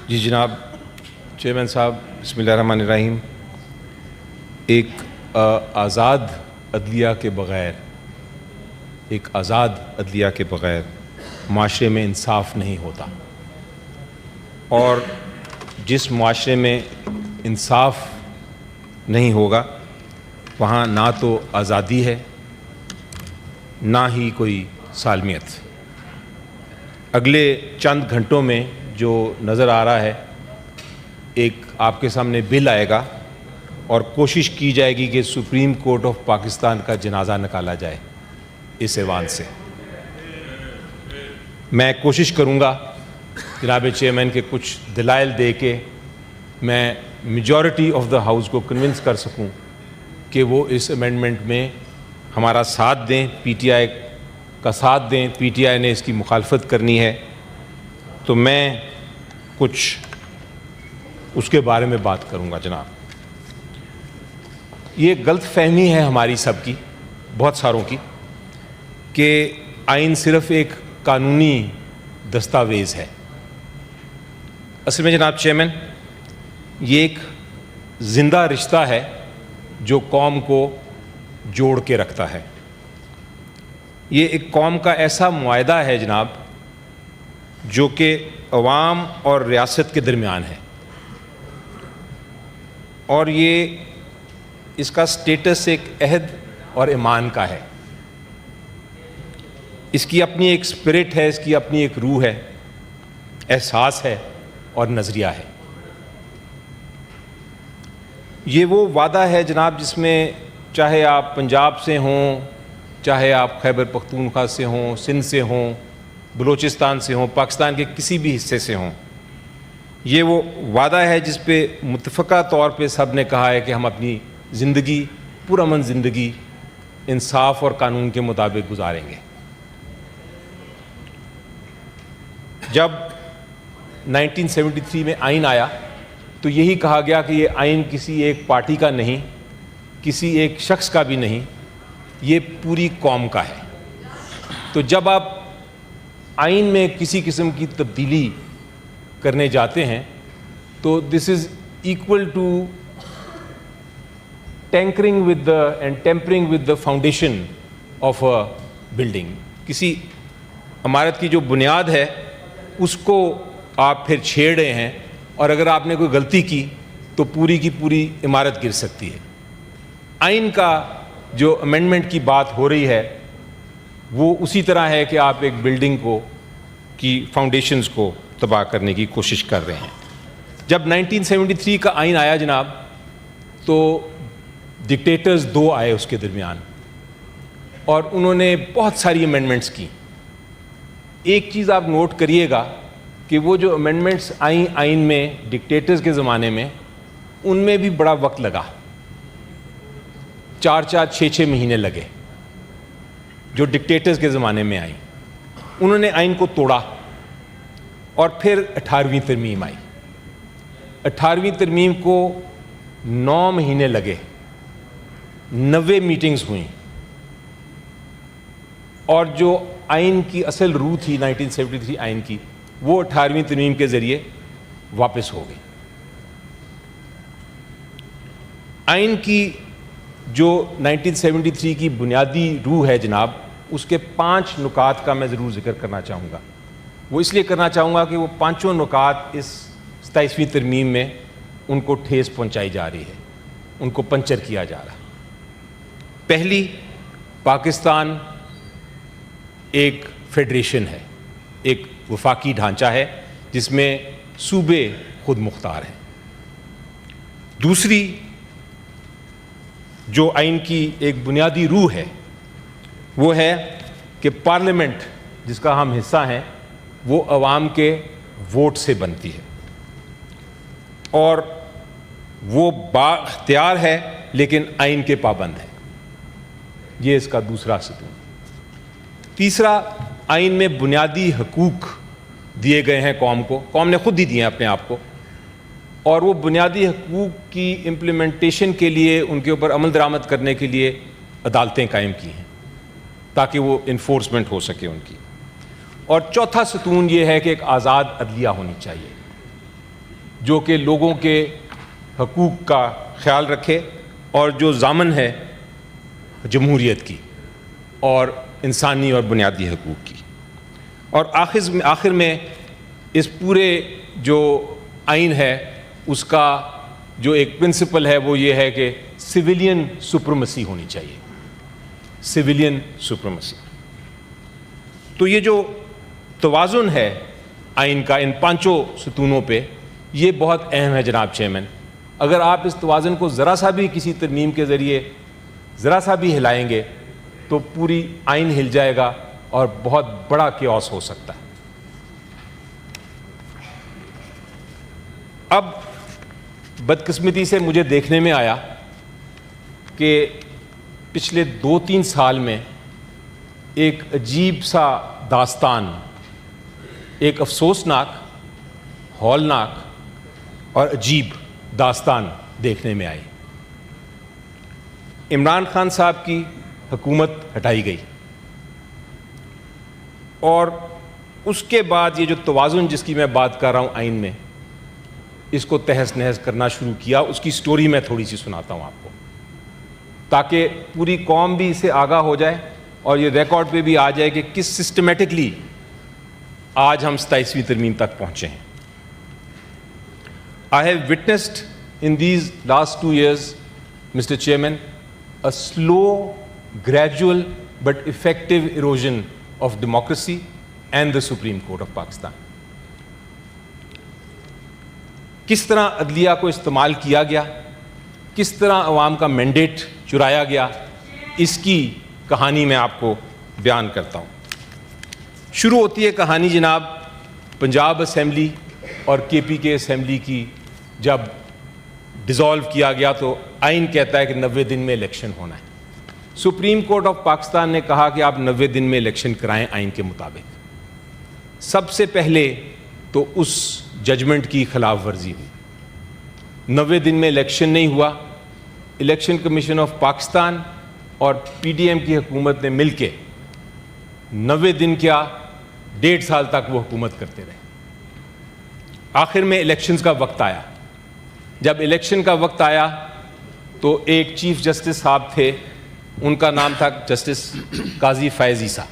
جی جناب چیئرمین صاحب، بسم اللہ الرحمن الرحیم۔ ایک آزاد عدلیہ کے بغیر معاشرے میں انصاف نہیں ہوتا، اور جس معاشرے میں انصاف نہیں ہوگا وہاں نہ تو آزادی ہے نہ ہی کوئی سالمیت۔ اگلے چند گھنٹوں میں جو نظر آ رہا ہے، ایک آپ کے سامنے بل آئے گا اور کوشش کی جائے گی کہ سپریم کورٹ آف پاکستان کا جنازہ نکالا جائے اس ایوان سے۔ میں کوشش کروں گا جناب چیئرمین کے کچھ دلائل دے کے میں میجورٹی آف دا ہاؤس کو کنونس کر سکوں کہ وہ اس امینڈمنٹ میں ہمارا ساتھ دیں، پی ٹی آئی کا ساتھ دیں۔ پی ٹی آئی نے اس کی مخالفت کرنی ہے تو میں کچھ اس کے بارے میں بات کروں گا۔ جناب، یہ غلط فہمی ہے ہماری سب کی، بہت ساروں کی، کہ آئین صرف ایک قانونی دستاویز ہے۔ اصل میں جناب چیئرمین، یہ ایک زندہ رشتہ ہے جو قوم کو جوڑ کے رکھتا ہے۔ یہ ایک قوم کا ایسا معاہدہ ہے جناب جو کہ عوام اور ریاست کے درمیان ہے، اور یہ اس کا سٹیٹس ایک عہد اور ایمان کا ہے۔ اس کی اپنی ایک اسپرٹ ہے، اس کی اپنی ایک روح ہے، احساس ہے اور نظریہ ہے۔ یہ وہ وعدہ ہے جناب جس میں چاہے آپ پنجاب سے ہوں، چاہے آپ خیبر پختونخوا سے ہوں، سندھ سے ہوں، بلوچستان سے ہوں، پاکستان کے کسی بھی حصے سے ہوں، یہ وہ وعدہ ہے جس پہ متفقہ طور پہ سب نے کہا ہے کہ ہم اپنی زندگی، پرامن زندگی انصاف اور قانون کے مطابق گزاریں گے۔ جب 1973 میں آئین آیا تو یہی کہا گیا کہ یہ آئین کسی ایک پارٹی کا نہیں، کسی ایک شخص کا بھی نہیں، یہ پوری قوم کا ہے۔ تو جب آپ آئین میں کسی قسم کی تبدیلی کرنے جاتے ہیں تو this is equal to tinkering with the and tampering with the foundation of a building. کسی عمارت کی جو بنیاد ہے اس کو آپ پھر چھیڑ رہے ہیں، اور اگر آپ نے کوئی غلطی کی تو پوری کی پوری عمارت گر سکتی ہے۔ آئین کا جو امینڈمنٹ کی بات ہو رہی ہے وہ اسی طرح ہے کہ آپ ایک بلڈنگ کی فاؤنڈیشنز کو تباہ کرنے کی کوشش کر رہے ہیں۔ جب 1973 کا آئین آیا جناب تو ڈکٹیٹرز دو آئے اس کے درمیان، اور انہوں نے بہت ساری امینڈمنٹس کی۔ ایک چیز آپ نوٹ کریے گا کہ وہ جو امینڈمنٹس آئیں آئین میں ڈکٹیٹرز کے زمانے میں، ان میں بھی بڑا وقت لگا، 4-6 مہینے لگے۔ جو ڈکٹیٹرز کے زمانے میں آئیں انہوں نے آئین کو توڑا، اور پھر 18ویں ترمیم آئی۔ 18ویں ترمیم کو 9 مہینے لگے، 90 میٹنگز ہوئیں، اور جو آئین کی اصل روح تھی 1973 آئین کی، وہ 18ویں ترمیم کے ذریعے واپس ہو گئی۔ آئین کی جو 1973 کی بنیادی روح ہے جناب، اس کے 5 نکات کا میں ضرور ذکر کرنا چاہوں گا۔ وہ اس لیے کرنا چاہوں گا کہ وہ 5 نکات اس 27ویں ترمیم میں ان کو ٹھیس پہنچائی جا رہی ہے، ان کو پنچر کیا جا رہا ہے۔ پہلی، پاکستان ایک فیڈریشن ہے، ایک وفاقی ڈھانچہ ہے جس میں صوبے خود مختار ہیں۔ دوسری، جو آئین کی ایک بنیادی روح ہے وہ ہے کہ پارلیمنٹ جس کا ہم حصہ ہیں وہ عوام کے ووٹ سے بنتی ہے، اور وہ بااختیار ہے لیکن آئین کے پابند ہے۔ یہ اس کا دوسرا ستون۔ تیسرا، آئین میں بنیادی حقوق دیے گئے ہیں قوم کو، قوم نے خود ہی دیے ہیں اپنے آپ کو، اور وہ بنیادی حقوق کی امپلیمنٹیشن کے لیے، ان کے اوپر عمل درآمد کرنے کے لیے عدالتیں قائم کی ہیں تاکہ وہ انفورسمنٹ ہو سکے ان کی۔ اور چوتھا ستون یہ ہے کہ ایک آزاد عدلیہ ہونی چاہیے۔ جو کہ لوگوں کے حقوق کا خیال رکھے اور جو ضامن ہے جمہوریت کی اور انسانی اور بنیادی حقوق کی. اور آخر میں اس پورے جو آئین ہے اس کا جو ایک پرنسپل ہے وہ یہ ہے کہ سویلین سپریمیسی ہونی چاہیے, سویلین سپریمیسی. تو یہ جو توازن ہے آئین کا ان 5 ستونوں پہ, یہ بہت اہم ہے جناب چیئرمین. اگر آپ اس توازن کو ذرا سا بھی کسی ترمیم کے ذریعے ذرا سا بھی ہلائیں گے تو پوری آئین ہل جائے گا اور بہت بڑا کیوس ہو سکتا ہے. اب بدقسمتی سے مجھے دیکھنے میں آیا کہ پچھلے 2-3 سال میں ایک عجیب سا داستان, ایک افسوسناک, ہولناک اور عجیب داستان دیکھنے میں آئی. عمران خان صاحب کی حکومت ہٹائی گئی اور اس کے بعد یہ جو توازن جس کی میں بات کر رہا ہوں آئین میں, اس کو تہس نہس کرنا شروع کیا. اس کی سٹوری میں تھوڑی سی سناتا ہوں آپ کو تاکہ پوری قوم بھی اس سے آگاہ ہو جائے اور یہ ریکارڈ پہ بھی آ جائے کہ کس سسٹمیٹکلی آج ہم 27ویں ترمیم تک پہنچے ہیں. I have witnessed in these last 2 years, Mr. Chairman, a slow, gradual but effective erosion of democracy and the Supreme Court of Pakistan. کس طرح عدلیہ کو استعمال کیا گیا, کس طرح عوام کا مینڈیٹ چرایا گیا, اس کی کہانی میں آپ کو بیان کرتا ہوں. شروع ہوتی ہے کہانی جناب پنجاب اسمبلی اور KPK اسمبلی کی. جب ڈیزالو کیا گیا تو آئین کہتا ہے کہ 90 دن میں الیکشن ہونا ہے. سپریم کورٹ آف پاکستان نے کہا کہ آپ 90 دن میں الیکشن کرائیں آئین کے مطابق. سب سے پہلے تو اس ججمنٹ کی خلاف ورزی ہوئی. 90 دن میں الیکشن نہیں ہوا. الیکشن کمیشن آف پاکستان اور PDM کی حکومت نے مل کے 90 دن کیا 1.5 سال تک وہ حکومت کرتے رہے. آخر میں الیکشنز کا وقت آیا. جب الیکشن کا وقت آیا تو ایک چیف جسٹس صاحب تھے, ان کا نام تھا justice Qazi Faiz Isa.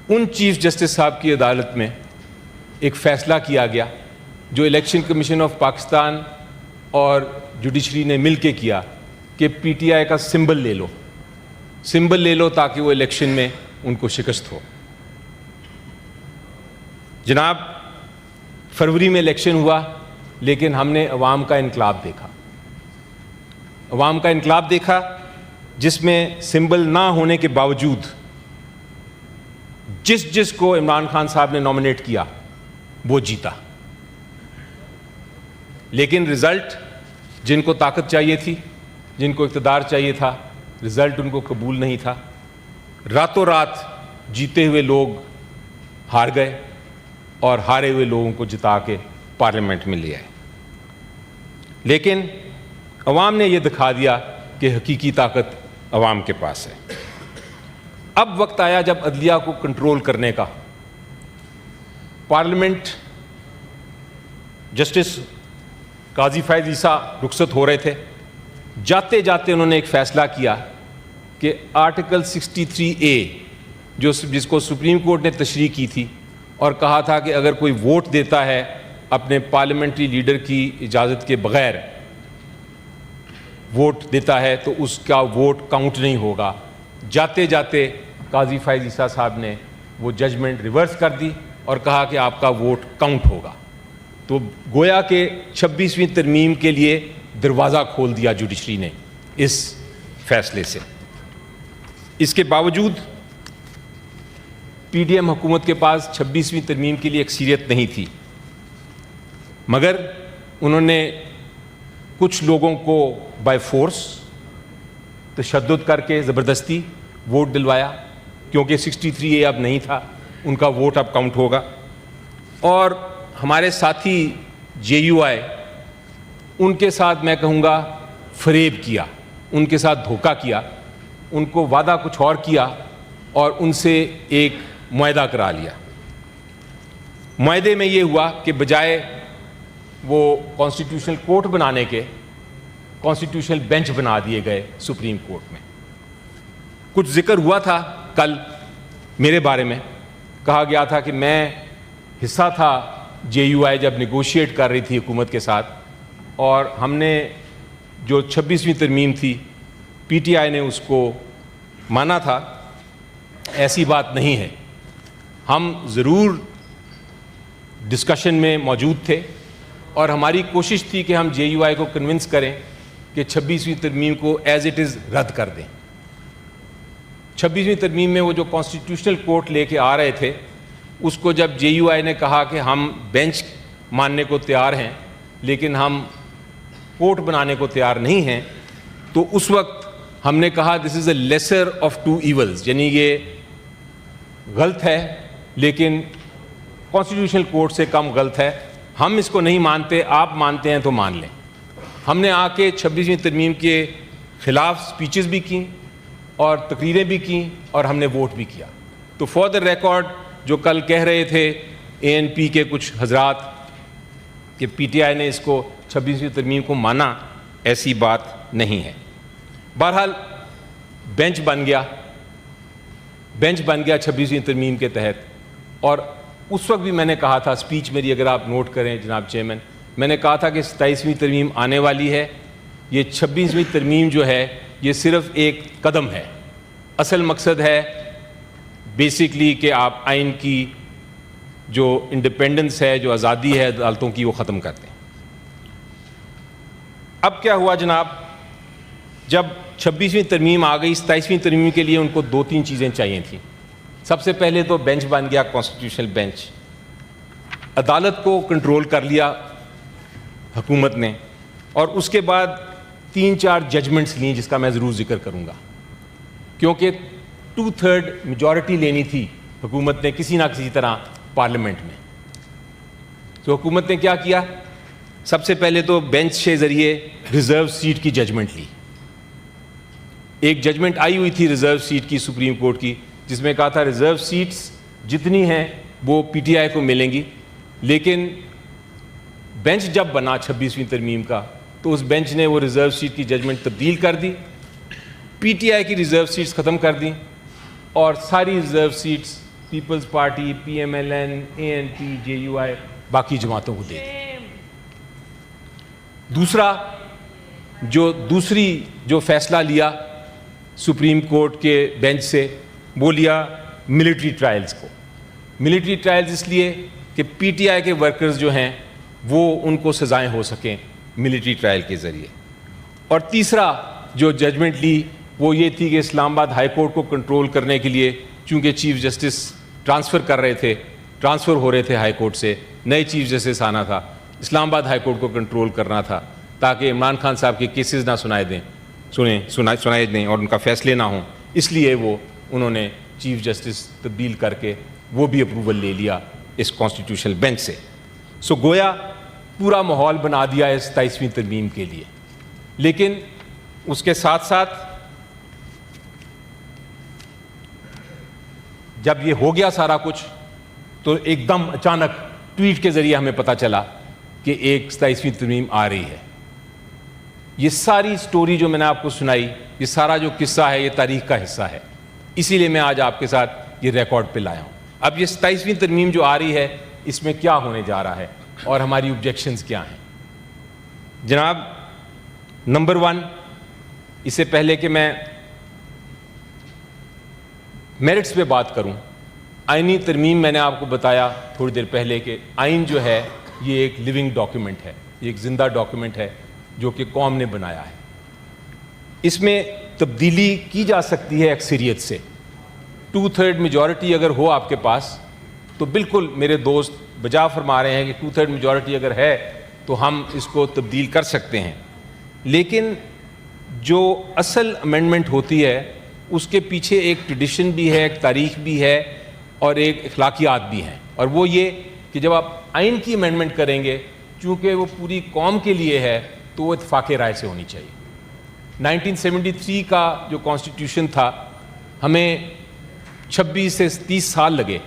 In chief justice صاحب کی عدالت میں ایک فیصلہ کیا گیا جو الیکشن کمیشن آف پاکستان اور جوڈیشری نے مل کے کیا کہ PTI کا سمبل لے لو تاکہ وہ الیکشن میں ان کو شکست ہو. جناب فروری میں الیکشن ہوا لیکن ہم نے عوام کا انقلاب دیکھا, جس میں سمبل نہ ہونے کے باوجود جس کو عمران خان صاحب نے نامنیٹ کیا وہ جیتا. لیکن رزلٹ, جن کو طاقت چاہیے تھی, جن کو اقتدار چاہیے تھا, رزلٹ ان کو قبول نہیں تھا. راتوں رات جیتے ہوئے لوگ ہار گئے اور ہارے ہوئے لوگوں کو جتا کے پارلیمنٹ میں لے آئے. لیکن عوام نے یہ دکھا دیا کہ حقیقی طاقت عوام کے پاس ہے. اب وقت آیا جب عدلیہ کو کنٹرول کرنے کا. پارلیمنٹ جسٹس قاضی فیض عیسیٰ رخصت ہو رہے تھے. جاتے جاتے انہوں نے ایک فیصلہ کیا کہ آرٹیکل 63A جس کو سپریم کورٹ نے تشریح کی تھی اور کہا تھا کہ اگر کوئی ووٹ دیتا ہے اپنے پارلیمنٹری لیڈر کی اجازت کے بغیر ووٹ دیتا ہے تو اس کا ووٹ کاؤنٹ نہیں ہوگا. جاتے جاتے قاضی فیض عیسیٰ صاحب نے وہ ججمنٹ ریورس کر دی اور کہا کہ آپ کا ووٹ کاؤنٹ ہوگا. تو گویا کہ 26ویں ترمیم کے لیے دروازہ کھول دیا جوڈیشری نے اس فیصلے سے. اس کے باوجود PDM حکومت کے پاس 26ویں ترمیم کے لیے اکثریت نہیں تھی, مگر انہوں نے کچھ لوگوں کو بائی فورس تشدد کر کے زبردستی ووٹ دلوایا, کیونکہ 63A اب نہیں تھا, ان کا ووٹ اب کاؤنٹ ہوگا. اور ہمارے ساتھی JUI, ان کے ساتھ میں کہوں گا فریب کیا, ان کے ساتھ دھوکہ کیا, ان کو وعدہ کچھ اور کیا اور ان سے ایک معاہدہ کرا لیا. معاہدے میں یہ ہوا کہ بجائے وہ کانسٹیٹیوشنل کورٹ بنانے کے کانسٹیٹیوشنل بینچ بنا دیے گئے سپریم کورٹ میں. کچھ ذکر ہوا تھا کل میرے بارے میں, کہا گیا تھا کہ میں حصہ تھا جے یو آئی جب نیگوشیٹ کر رہی تھی حکومت کے ساتھ, اور ہم نے جو 26ویں ترمیم تھی پی ٹی آئی نے اس کو مانا تھا. ایسی بات نہیں ہے. ہم ضرور ڈسکشن میں موجود تھے اور ہماری کوشش تھی کہ ہم جے یو آئی کو کنونس کریں کہ 26ویں ترمیم کو ایز اٹ از رد کر دیں. 26ویں ترمیم میں وہ جو کانسٹیٹیوشنل کورٹ لے کے آ رہے تھے, اس کو جب جے یو آئی نے کہا کہ ہم بینچ ماننے کو تیار ہیں لیکن ہم کورٹ بنانے کو تیار نہیں ہیں, تو اس وقت ہم نے کہا this is a lesser of two evils, یعنی یہ غلط ہے لیکن کانسٹیٹیوشنل کورٹ سے کم غلط ہے. ہم اس کو نہیں مانتے, آپ مانتے ہیں تو مان لیں. ہم نے آ کے 26ویں ترمیم کے خلاف سپیچز بھی کیں اور تقریریں بھی کیں اور ہم نے ووٹ بھی کیا. تو فار دا ریکارڈ جو کل کہہ رہے تھے اے این پی کے کچھ حضرات کہ پی ٹی آئی نے اس کو 26ویں ترمیم کو مانا, ایسی بات نہیں ہے. بہرحال بینچ بن گیا 26ویں ترمیم کے تحت. اور اس وقت بھی میں نے کہا تھا, اسپیچ میری اگر آپ نوٹ کریں جناب چیئرمین, میں نے کہا تھا کہ 27ویں ترمیم آنے والی ہے. یہ 26ویں ترمیم جو ہے یہ صرف ایک قدم ہے. اصل مقصد ہے بیسکلی کہ آپ آئین کی جو انڈیپینڈنس ہے, جو آزادی ہے عدالتوں کی, وہ ختم کر دیں. اب کیا ہوا جناب, جب 26ویں ترمیم آ گئی, 27ویں ترمیم کے لیے ان کو 2-3 چیزیں چاہیے تھیں. سب سے پہلے تو بینچ بن گیا, کانسٹیٹیوشنل بینچ. عدالت کو کنٹرول کر لیا حکومت نے, اور اس کے بعد 3-4 ججمنٹس لیں جس کا میں ضرور ذکر کروں گا, کیونکہ 2/3 میجورٹی لینی تھی حکومت نے کسی نہ کسی طرح پارلیمنٹ میں. تو حکومت نے کیا کیا, سب سے پہلے تو بینچ کے ذریعے ریزرو سیٹ کی ججمنٹ لی. ایک ججمنٹ آئی ہوئی تھی ریزرو سیٹ کی سپریم کورٹ کی, جس میں کہا تھا ریزرو سیٹس جتنی ہیں وہ پی ٹی آئی کو ملیں گی. لیکن بینچ جب بنا 26ویں ترمیم کا, تو اس بینچ نے وہ ریزرو سیٹ کی ججمنٹ تبدیل کر دی, پی ٹی آئی کی ریزرو سیٹس ختم کر دیں, اور ساری reserve seats Peoples Party, P M L N, A N P, J U I, باقی جماعتوں کو دے دی. دوسری جو فیصلہ لیا سپریم کورٹ کے بینچ سے, وہ لیا ملٹری ٹرائلز کو. ملٹری ٹرائلز اس لیے کہ پی ٹی آئی کے ورکرز جو ہیں وہ ان کو سزائیں ہو سکیں ملٹری ٹرائل کے ذریعے. اور تیسرا جو ججمنٹ لی وہ یہ تھی کہ اسلام آباد ہائی کورٹ کو کنٹرول کرنے کے لیے, چونکہ چیف جسٹس ٹرانسفر ہو رہے تھے ہائی کورٹ سے, نئے چیف جسٹس آنا تھا, اسلام آباد ہائی کورٹ کو کنٹرول کرنا تھا تاکہ عمران خان صاحب کے کیسز نہ سنائے دیں اور ان کا فیصلے نہ ہوں. اس لیے انہوں نے چیف جسٹس تبدیل کر کے وہ بھی اپروول لے لیا اس کانسٹیٹیوشنل بینچ سے. سو گویا پورا ماحول بنا دیا ہے 27ویں ترمیم کے لیے. لیکن اس کے ساتھ ساتھ جب یہ ہو گیا سارا کچھ, تو ایک دم اچانک ٹویٹ کے ذریعے ہمیں پتہ چلا کہ ایک 27ویں ترمیم آ رہی ہے. یہ ساری سٹوری جو میں نے آپ کو سنائی, یہ سارا جو قصہ ہے, یہ تاریخ کا حصہ ہے. اسی لیے میں آج آپ کے ساتھ یہ ریکارڈ پہ لایا ہوں. اب یہ 27ویں ترمیم جو آ رہی ہے, اس میں کیا ہونے جا رہا ہے اور ہماری آبجیکشنز کیا ہیں. جناب, نمبر 1, اس سے پہلے کہ میں میرٹس پہ بات کروں, آئینی ترمیم میں نے آپ کو بتایا تھوڑی دیر پہلے کہ آئین جو ہے یہ ایک لیونگ ڈاکیومنٹ ہے, یہ ایک زندہ ڈاکیومنٹ ہے جو کہ قوم نے بنایا ہے. اس میں تبدیلی کی جا سکتی ہے اکثریت سے. 2/3 میجورٹی اگر ہو آپ کے پاس تو بالکل میرے دوست بجا فرما رہے ہیں کہ 2/3 میجورٹی اگر ہے تو ہم اس کو تبدیل کر سکتے ہیں. لیکن جو اصل امینڈمنٹ ہوتی ہے اس کے پیچھے ایک ٹریڈیشن بھی ہے, ایک تاریخ بھی ہے اور ایک اخلاقیات بھی ہیں. اور وہ یہ کہ جب آپ آئین کی امینڈمنٹ کریں گے, چونکہ وہ پوری قوم کے لیے ہے, تو وہ اتفاق رائے سے ہونی چاہیے. 1973 کا جو کانسٹیٹیوشن تھا, ہمیں 26 سے 30 سال لگے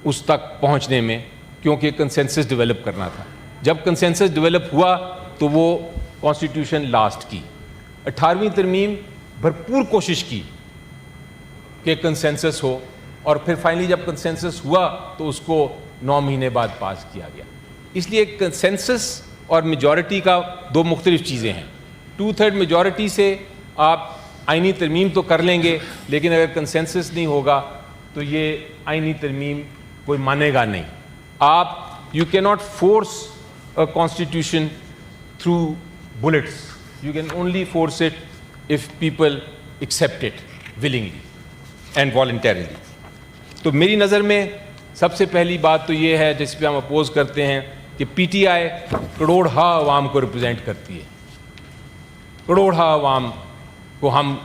اس تک پہنچنے میں, کیونکہ کنسنسس ڈیولپ کرنا تھا. جب کنسنسس ڈیولپ ہوا تو وہ کانسٹیٹیوشن لاسٹ کی. 18ویں ترمیم بھرپور کوشش کی کہ کنسنسس ہو, اور پھر فائنلی جب کنسنسس ہوا تو اس کو 9 مہینے بعد پاس کیا گیا. اس لیے کنسنسس اور میجورٹی کا دو مختلف چیزیں ہیں. 2/3 میجورٹی سے آپ آئینی ترمیم تو کر لیں گے, لیکن اگر کنسنسس نہیں ہوگا تو یہ آئینی ترمیم کوئی مانے گا نہیں. آپ یو کی not force a constitution through bullets. You can only force it if people accept it willingly and voluntarily. تو میری نظر میں سب سے پہلی بات تو یہ ہے جس پہ ہم اپوز کرتے ہیں کہ پی ٹی آئی کروڑہا عوام کو ریپرزینٹ کرتی ہے. کروڑہا عوام کو ہم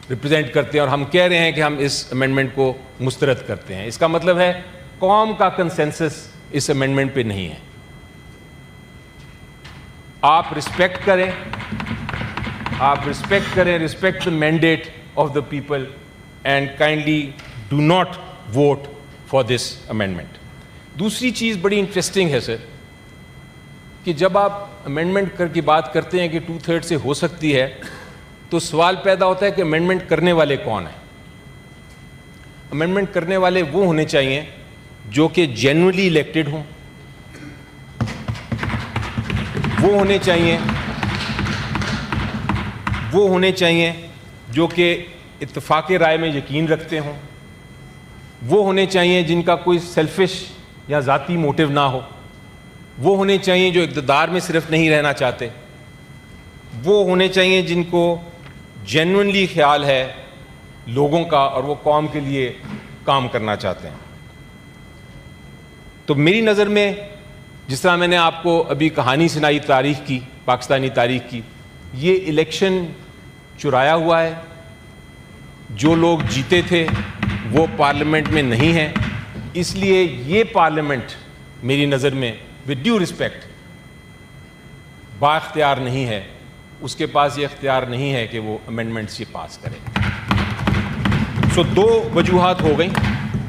ریپرزینٹ کرتے ہیں, اور ہم کہہ رہے ہیں کہ ہم اس امینڈمنٹ کو مسترد کرتے ہیں. اس کا مطلب ہے قوم کا کنسنسس اس امینڈمنٹ پہ نہیں ہے. آپ رسپیکٹ کریں, respect the mandate of the people and kindly do not vote for this amendment. دوسری چیز بڑی انٹرسٹنگ ہے سر, کہ جب آپ امینڈمنٹ کی بات کرتے ہیں کہ 2/3 سے ہو سکتی ہے, تو سوال پیدا ہوتا ہے کہ امینڈمنٹ کرنے والے کون ہیں. امینڈمنٹ کرنے والے وہ ہونے چاہیے جو کہ جینوئنلی الیکٹڈ ہوں, وہ ہونے چاہیے جو کہ اتفاق رائے میں یقین رکھتے ہوں, وہ ہونے چاہیے جن کا کوئی سیلفش یا ذاتی موٹیو نہ ہو, وہ ہونے چاہیے جو اقتدار میں صرف نہیں رہنا چاہتے, وہ ہونے چاہیے جن کو جینوئنلی خیال ہے لوگوں کا اور وہ قوم کے لیے کام کرنا چاہتے ہیں. تو میری نظر میں جس طرح میں نے آپ کو ابھی کہانی سنائی تاریخ کی, پاکستانی تاریخ کی, یہ الیکشن چرایا ہوا ہے. جو لوگ جیتے تھے وہ پارلیمنٹ میں نہیں ہیں, اس لیے یہ پارلیمنٹ میری نظر میں ود ڈیو رسپیکٹ با اختیار نہیں ہے. اس کے پاس یہ اختیار نہیں ہے کہ وہ امینڈمنٹس یہ پاس کرے. سو دو وجوہات ہو گئیں.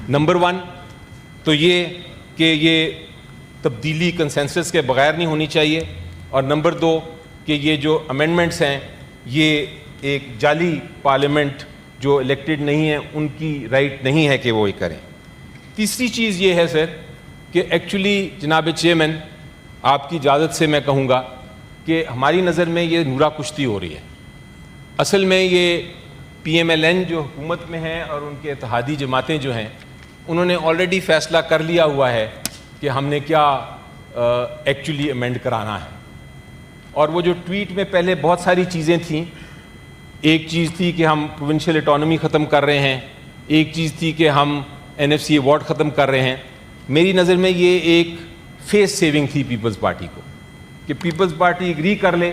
نمبر 1 تو یہ کہ یہ تبدیلی کنسنسس کے بغیر نہیں ہونی چاہیے, اور نمبر 2 کہ یہ جو امینڈمنٹس ہیں یہ ایک جعلی پارلیمنٹ جو الیکٹڈ نہیں ہیں ان کی رائٹ نہیں ہے کہ وہ یہ کریں. تیسری چیز یہ ہے سر کہ ایکچولی جناب چیئرمین آپ کی اجازت سے میں کہوں گا کہ ہماری نظر میں یہ نورا کشتی ہو رہی ہے. اصل میں یہ پی ایم ایل این جو حکومت میں ہیں اور ان کے اتحادی جماعتیں جو ہیں انہوں نے آلریڈی فیصلہ کر لیا ہوا ہے کہ ہم نے کیا ایکچولی امینڈ کرانا ہے. اور وہ جو ٹویٹ میں پہلے بہت ساری چیزیں تھیں, ایک چیز تھی کہ ہم پروونشل اٹانومی ختم کر رہے ہیں, ایک چیز تھی کہ ہم این ایف سی ایوارڈ ختم کر رہے ہیں. میری نظر میں یہ ایک فیس سیونگ تھی پیپلز پارٹی کو, کہ پیپلز پارٹی ایگری کر لے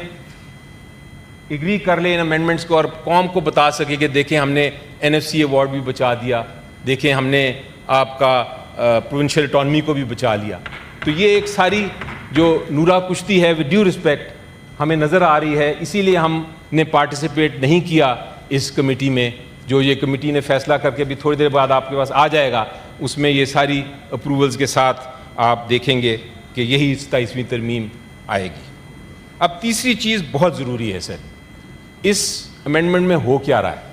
ان امینڈمنٹس کو اور قوم کو بتا سکے کہ دیکھیں ہم نے این ایف سی ایوارڈ بھی بچا دیا, دیکھیں ہم نے آپ کا پروونشل اٹانومی کو بھی بچا لیا. تو یہ ایک ساری جو نورا کشتی ہے ود ڈیو رسپیکٹ ہمیں نظر آ رہی ہے. اسی لیے ہم نے پارٹیسپیٹ نہیں کیا اس کمیٹی میں. جو یہ کمیٹی نے فیصلہ کر کے بھی تھوڑی دیر بعد آپ کے پاس آ جائے گا, اس میں یہ ساری اپروولز کے ساتھ آپ دیکھیں گے کہ یہی 27ویں ترمیم آئے گی. اب تیسری چیز بہت ضروری ہے سر, اس امینڈمنٹ میں ہو کیا رہا ہے.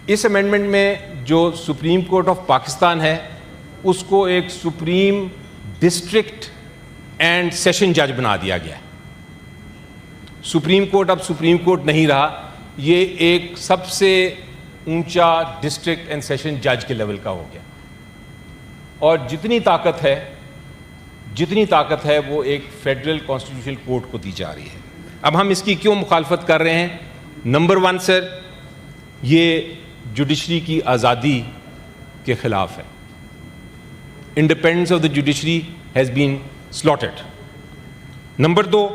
اس امینڈمنٹ میں جو سپریم کورٹ آف پاکستان ہے اس کو ایک سپریم ڈسٹرکٹ اینڈ سیشن جج بنا دیا گیا ہے. سپریم کورٹ اب سپریم کورٹ نہیں رہا, یہ ایک سب سے اونچا ڈسٹرکٹ اینڈ سیشن جج کے لیول کا ہو گیا. اور جتنی طاقت ہے وہ ایک فیڈرل کانسٹیٹیوشنل کورٹ کو دی جا رہی ہے. اب ہم اس کی کیوں مخالفت کر رہے ہیں؟ نمبر 1 سر, یہ جوڈیشری کی آزادی کے خلاف ہے. Independence of the judiciary has been slotted. نمبر 2,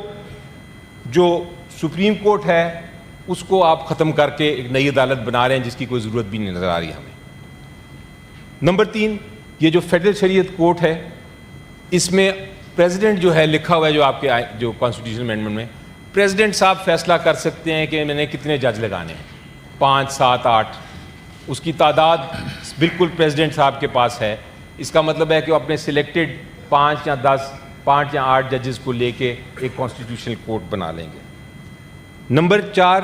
جو سپریم کورٹ ہے اس کو آپ ختم کر کے ایک نئی عدالت بنا رہے ہیں جس کی کوئی ضرورت بھی نہیں نظر آ رہی ہمیں. نمبر 3, یہ جو فیڈرل شریعت کورٹ ہے اس میں پریزیڈنٹ جو ہے لکھا ہوا ہے, جو آپ کے جو کانسٹیٹیوشن امینڈمنٹ میں پریزیڈنٹ صاحب فیصلہ کر سکتے ہیں کہ میں نے کتنے جج لگانے ہیں, 5, 7, 8. اس کی تعداد بالکل پریزیڈنٹ صاحب کے پاس ہے. اس کا مطلب ہے کہ وہ اپنے سلیکٹڈ 5 یا 10 5 یا 8 ججز کو لے کے ایک کانسٹیٹیوشنل کورٹ بنا لیں گے. نمبر 4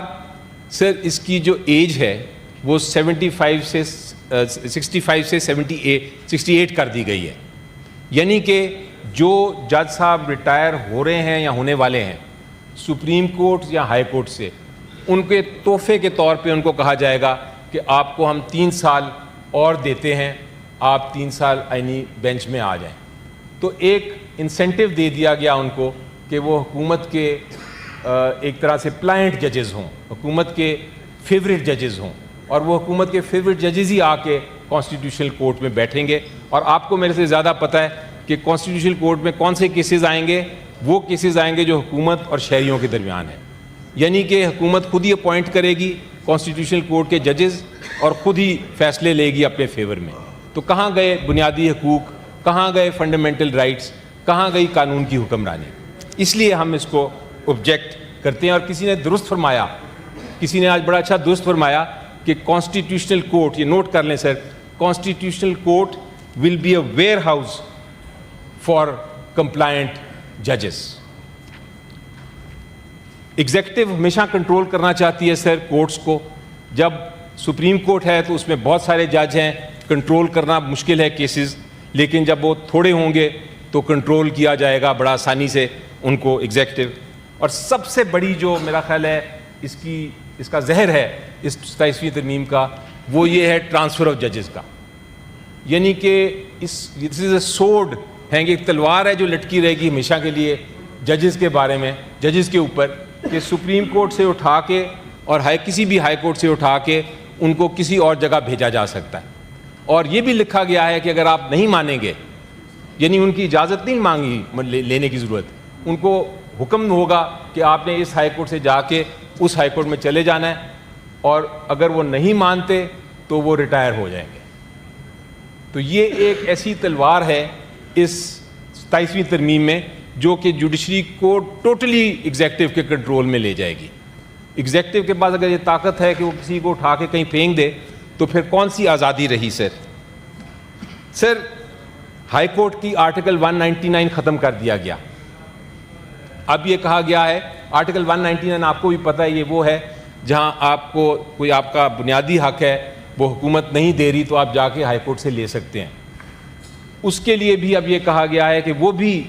سر اس کی جو ایج ہے وہ 65 سے 68 کر دی گئی ہے. یعنی کہ جو جج صاحب ریٹائر ہو رہے ہیں یا ہونے والے ہیں سپریم کورٹ یا ہائی کورٹ سے, ان کے تحفے کے طور پہ ان کو کہا جائے گا کہ آپ کو ہم 3 سال اور دیتے ہیں, آپ 3 سال آئینی بینچ میں آ جائیں. تو ایک انسینٹیو دے دیا گیا ان کو کہ وہ حکومت کے ایک طرح سے پلائنٹ ججز ہوں, حکومت کے فیوریٹ ججز ہوں, اور وہ حکومت کے فیوریٹ ججز ہی آ کے کانسٹیٹیوشنل کورٹ میں بیٹھیں گے. اور آپ کو میرے سے زیادہ پتہ ہے کہ کانسٹیٹیوشنل کورٹ میں کون سے کیسز آئیں گے. وہ کیسز آئیں گے جو حکومت اور شہریوں کے درمیان ہیں, یعنی کہ حکومت خود ہی اپوائنٹ کرے گی کانسٹیٹیوشنل کورٹ کے ججز اور خود ہی فیصلے لے گی اپنے فیور میں. تو کہاں گئے بنیادی حقوق, کہاں گئے فنڈامنٹل رائٹس, کہاں گئی قانون کی حکمرانی. اس لیے ہم اس کو آبجیکٹ کرتے ہیں. اور کسی نے درست فرمایا, کسی نے آج بڑا اچھا درست فرمایا کہ کانسٹیٹیوشنل کورٹ, یہ نوٹ کر لیں sir, constitutional court will be a warehouse for complaint ججز. ایگزیکٹو ہمیشہ کنٹرول کرنا چاہتی ہے سر کورٹس کو. جب سپریم کورٹ ہے تو اس میں بہت سارے جج ہیں, کنٹرول کرنا مشکل ہے کیسز, لیکن جب وہ تھوڑے ہوں گے تو کنٹرول کیا جائے گا بڑا آسانی سے ان کو ایگزیکٹو. اور سب سے بڑی جو میرا خیال ہے اس کا زہر ہے اس 27ویں ترمیم کا, وہ یہ ہے ٹرانسفر آف ججز کا. یعنی کہ دس از اے سورڈ, ہے کہ ایک تلوار ہے جو لٹکی رہے گی ہمیشہ کے لیے ججز کے بارے میں, ججز کے اوپر, کہ سپریم کورٹ سے اٹھا کے اور کسی بھی ہائی کورٹ سے اٹھا کے ان کو کسی اور جگہ بھیجا جا سکتا ہے. اور یہ بھی لکھا گیا ہے کہ اگر آپ نہیں مانیں گے, یعنی ان کی اجازت نہیں مانگی لینے کی ضرورت, ان کو حکم ہوگا کہ آپ نے اس ہائی کورٹ سے جا کے اس ہائی کورٹ میں چلے جانا ہے, اور اگر وہ نہیں مانتے تو وہ ریٹائر ہو جائیں گے. تو یہ ایک ایسی تلوار ہے اس 27ویں ترمیم میں جو کہ جوڈیشری کو ٹوٹلی ایگزیکٹو کے کنٹرول میں لے جائے گی. ایگزیکٹو کے پاس اگر یہ طاقت ہے کہ وہ کسی کو اٹھا کے کہیں پھینک دے تو پھر کون سی آزادی رہی سر. ہائی کورٹ کی آرٹیکل 199 ختم کر دیا گیا. اب یہ کہا گیا ہے آرٹیکل 199, آپ کو بھی پتہ ہے, یہ وہ ہے جہاں آپ کو کوئی آپ کا بنیادی حق ہے وہ حکومت نہیں دے رہی تو آپ جا کے ہائی کورٹ سے لے سکتے ہیں. اس کے لیے بھی اب یہ کہا گیا ہے کہ وہ بھی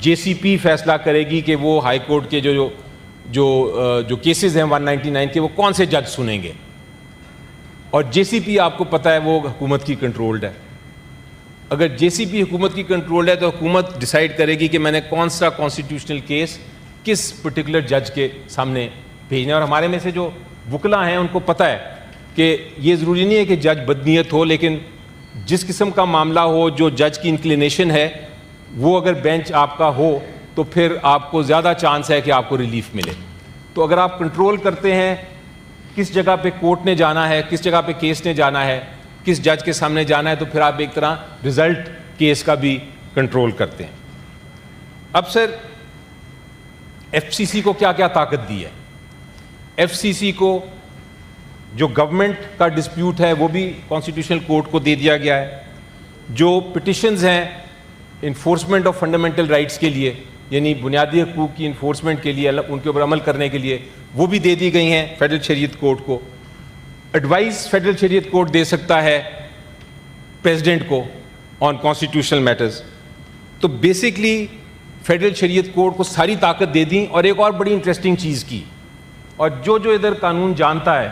جے سی پی فیصلہ کرے گی کہ وہ ہائی کورٹ کے جو کیسز ہیں 199 کے وہ کون سے جج سنیں گے. اور جے سی پی آپ کو پتہ ہے وہ حکومت کی کنٹرولڈ ہے. اگر جے سی پی حکومت کی کنٹرولڈ ہے تو حکومت ڈیسائیڈ کرے گی کہ میں نے کون سا کانسٹیٹیوشنل کیس کس پرٹیکولر جج کے سامنے بھیجنا ہے. اور ہمارے میں سے جو وکلا ہیں ان کو پتہ ہے کہ یہ ضروری نہیں ہے کہ جج بدنیت ہو, لیکن جس قسم کا معاملہ ہو, جو جج کی انکلینیشن ہے, وہ اگر بینچ آپ کا ہو تو پھر آپ کو زیادہ چانس ہے کہ آپ کو ریلیف ملے. تو اگر آپ کنٹرول کرتے ہیں کس جگہ پہ کورٹ نے جانا ہے, کس جگہ پہ کیس نے جانا ہے, کس جج کے سامنے جانا ہے, تو پھر آپ ایک طرح رزلٹ کیس کا بھی کنٹرول کرتے ہیں. اب سر ایف سی سی کو کیا کیا طاقت دی ہے. ایف سی سی کو جو گورنمنٹ کا ڈسپیوٹ ہے وہ بھی کانسٹیٹیوشنل کورٹ کو دے دیا گیا ہے. جو پٹیشنز ہیں انفورسمنٹ آف فنڈامنٹل رائٹس کے لیے, یعنی بنیادی حقوق کی انفورسمنٹ کے لیے, ان کے اوپر عمل کرنے کے لیے, وہ بھی دے دی گئی ہیں فیڈرل شریعت کورٹ کو. ایڈوائز فیڈرل شریعت کورٹ دے سکتا ہے پریزیڈنٹ کو آن کانسٹیٹیوشنل میٹرز. تو بیسکلی فیڈرل شریعت کورٹ کو ساری طاقت دے دیں. اور ایک اور بڑی انٹرسٹنگ چیز کی, اور جو ادھر قانون جانتا ہے,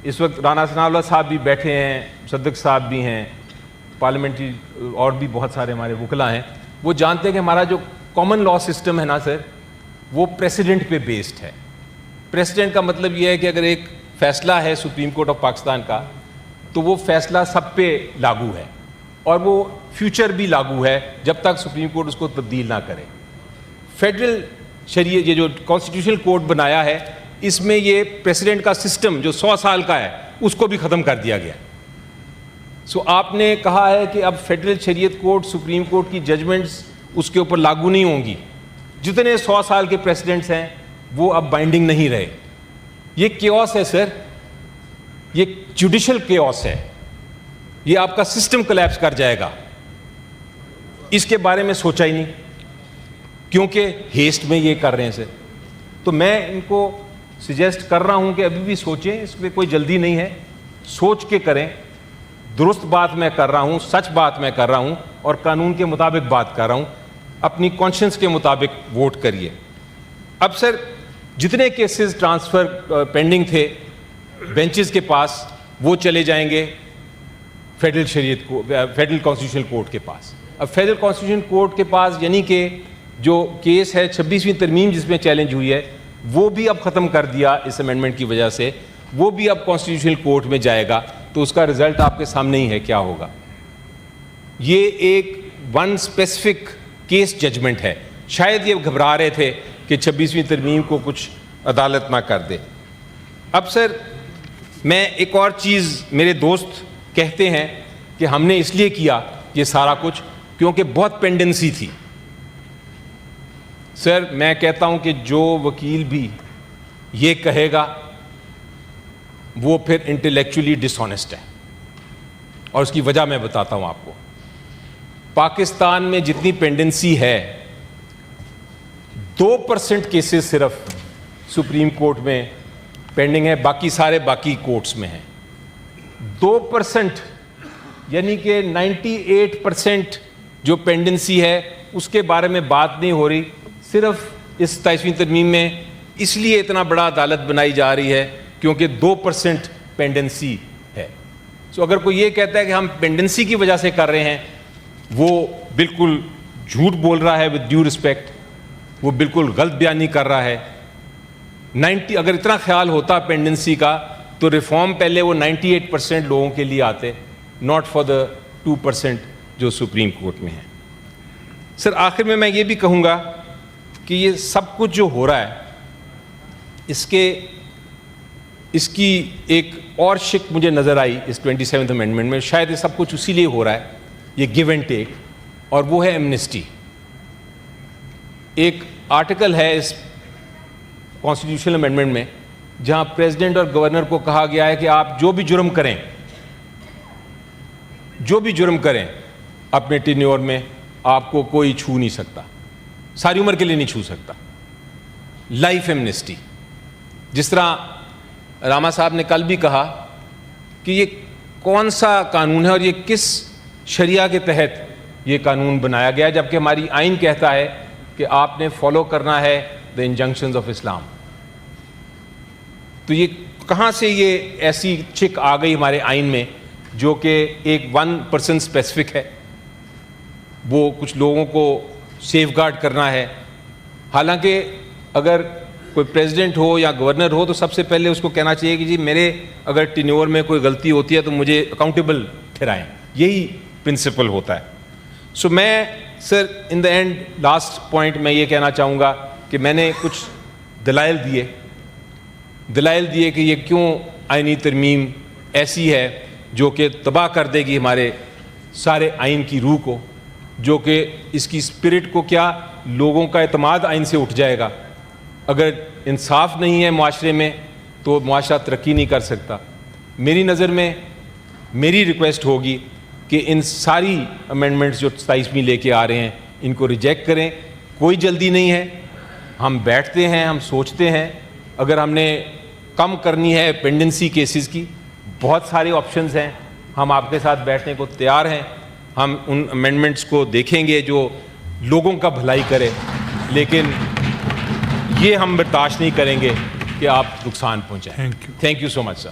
اس وقت رانا ثناء اللہ صاحب بھی بیٹھے ہیں, صدق صاحب بھی ہیں, پارلیمنٹری اور بھی بہت سارے ہمارے وکلا ہیں, وہ جانتے ہیں کہ ہمارا جو کامن لا سسٹم ہے نا سر, وہ پریسیڈنٹ پہ بیسڈ ہے. پریسیڈنٹ کا مطلب یہ ہے کہ اگر ایک فیصلہ ہے سپریم کورٹ آف پاکستان کا تو وہ فیصلہ سب پہ لاگو ہے, اور وہ فیوچر بھی لاگو ہے جب تک سپریم کورٹ اس کو تبدیل نہ کرے. فیڈرل شریعت یہ جو کانسٹیٹیوشنل کورٹ بنایا ہے, اس میں یہ پریسیڈنٹ کا سسٹم جو 100 سال کا ہے اس کو بھی ختم کر دیا گیا. سو آپ نے کہا ہے کہ اب فیڈرل شریعت کورٹ سپریم کورٹ کی ججمنٹس اس کے اوپر لاگو نہیں ہوں گی. جتنے 100 سال کے پریسیڈنٹس ہیں وہ اب بائنڈنگ نہیں رہے. یہ کیوس ہے سر, یہ جوڈیشل کیوس ہے, یہ آپ کا سسٹم کولیپس کر جائے گا. اس کے بارے میں سوچا ہی نہیں, کیونکہ ہیسٹ میں یہ کر رہے ہیں. تو میں ان کو سجیسٹ کر رہا ہوں کہ ابھی بھی سوچیں, اس پہ کوئی جلدی نہیں ہے, سوچ کے کریں. درست بات میں کر رہا ہوں, سچ بات میں کر رہا ہوں, اور قانون کے مطابق بات کر رہا ہوں. اپنی کانشنس کے مطابق ووٹ کریے. اب سر جتنے کیسز ٹرانسفر پینڈنگ تھے بینچز کے پاس, وہ چلے جائیں گے فیڈرل شریعت کو, فیڈرل کانسٹیٹیوشنل کورٹ کے پاس. اب فیڈرل کانسٹیٹیوشنل کورٹ کے پاس, یعنی کہ جو کیس ہے 26ویں ترمیم جس میں چیلنج ہوئی ہے, وہ بھی اب ختم کر دیا اس امینڈمنٹ کی وجہ سے, وہ بھی اب کانسٹیٹیوشنل کورٹ میں جائے گا. تو اس کا رزلٹ آپ کے سامنے ہی ہے کیا ہوگا. یہ ایک ون اسپیسیفک کیس ججمنٹ ہے. شاید یہ گھبرا رہے تھے کہ 26ویں ترمیم کو کچھ عدالت نہ کر دے. اب سر میں ایک اور چیز, میرے دوست کہتے ہیں کہ ہم نے اس لیے کیا یہ سارا کچھ کیونکہ بہت پینڈنسی تھی. سر میں کہتا ہوں کہ جو وکیل بھی یہ کہے گا وہ پھر انٹلیکچولی ڈس آنیسٹ ہے, اور اس کی وجہ میں بتاتا ہوں آپ کو. پاکستان میں جتنی پینڈنسی ہے 2% کیسز صرف سپریم کورٹ میں پینڈنگ ہے, باقی سارے باقی کورٹس میں ہیں. 2% یعنی کہ 98% جو پینڈنسی ہے اس کے بارے میں بات نہیں ہو رہی. صرف اس 27ویں ترمیم میں اس لیے اتنا بڑا عدالت بنائی جا رہی ہے کیونکہ 2% پینڈنسی ہے. سو اگر کوئی یہ کہتا ہے کہ ہم پینڈنسی کی وجہ سے کر رہے ہیں, وہ بالکل جھوٹ بول رہا ہے. ود ڈیو رسپیکٹ, وہ بالکل غلط بیانی کر رہا ہے. اگر اتنا خیال ہوتا پینڈنسی کا تو ریفارم پہلے وہ 98% لوگوں کے لیے آتے, ناٹ فار دا 2% جو سپریم کورٹ میں ہے. سر آخر میں یہ بھی کہوں گا کہ یہ سب کچھ جو ہو رہا ہے اس کی ایک اور شک مجھے نظر آئی اس 27th امینڈمنٹ میں. شاید یہ سب کچھ اسی لیے ہو رہا ہے, یہ گیو اینڈ ٹیک, اور وہ ہے ایمنسٹی. ایک آرٹیکل ہے اس کانسٹیٹیوشنل امینڈمنٹ میں جہاں پریزیڈنٹ اور گورنر کو کہا گیا ہے کہ آپ جو بھی جرم کریں اپنے ٹینیور میں آپ کو کوئی چھو نہیں سکتا, ساری عمر کے لیے نہیں چھو سکتا. لائف ایمنسٹی, جس طرح راما صاحب نے کل بھی کہا کہ یہ کون سا قانون ہے اور یہ کس شریعہ کے تحت یہ قانون بنایا گیا, جبکہ ہماری آئین کہتا ہے کہ آپ نے فالو کرنا ہے دا انجنکشنز آف اسلام. تو یہ کہاں سے یہ ایسی چک آ گئی ہمارے آئین میں جو کہ ایک 1% اسپیسیفک ہے, وہ کچھ لوگوں کو سیف گارڈ کرنا ہے. حالانکہ اگر کوئی پریزیڈنٹ ہو یا گورنر ہو تو سب سے پہلے اس کو کہنا چاہیے کہ جی میرے اگر ٹینیور میں کوئی غلطی ہوتی ہے تو مجھے اکاؤنٹیبل ٹھہرائیں. یہی پرنسپل ہوتا ہے. سو میں سر ان دا اینڈ لاسٹ پوائنٹ میں یہ کہنا چاہوں گا کہ میں نے کچھ دلائل دیے کہ یہ کیوں آئینی ترمیم ایسی ہے جو کہ تباہ کر دے گی ہمارے سارے آئین کی روح کو, جو کہ اس کی اسپرٹ کو کیا, لوگوں کا اعتماد آئین سے اٹھ جائے گا. اگر انصاف نہیں ہے معاشرے میں تو معاشرہ ترقی نہیں کر سکتا. میری نظر میں میری ریکویسٹ ہوگی کہ ان ساری امینڈمنٹس جو 27ویں لے کے آ رہے ہیں ان کو ریجیکٹ کریں. کوئی جلدی نہیں ہے, ہم بیٹھتے ہیں, ہم سوچتے ہیں. اگر ہم نے کم کرنی ہے پینڈنسی کیسز کی, بہت سارے آپشنز ہیں, ہم آپ کے ساتھ بیٹھنے کو تیار ہیں. ہم ان امینڈمنٹس کو دیکھیں گے جو لوگوں کا بھلائی کرے, لیکن یہ ہم برداشت نہیں کریں گے کہ آپ نقصان پہنچائیں. Thank you so much sir.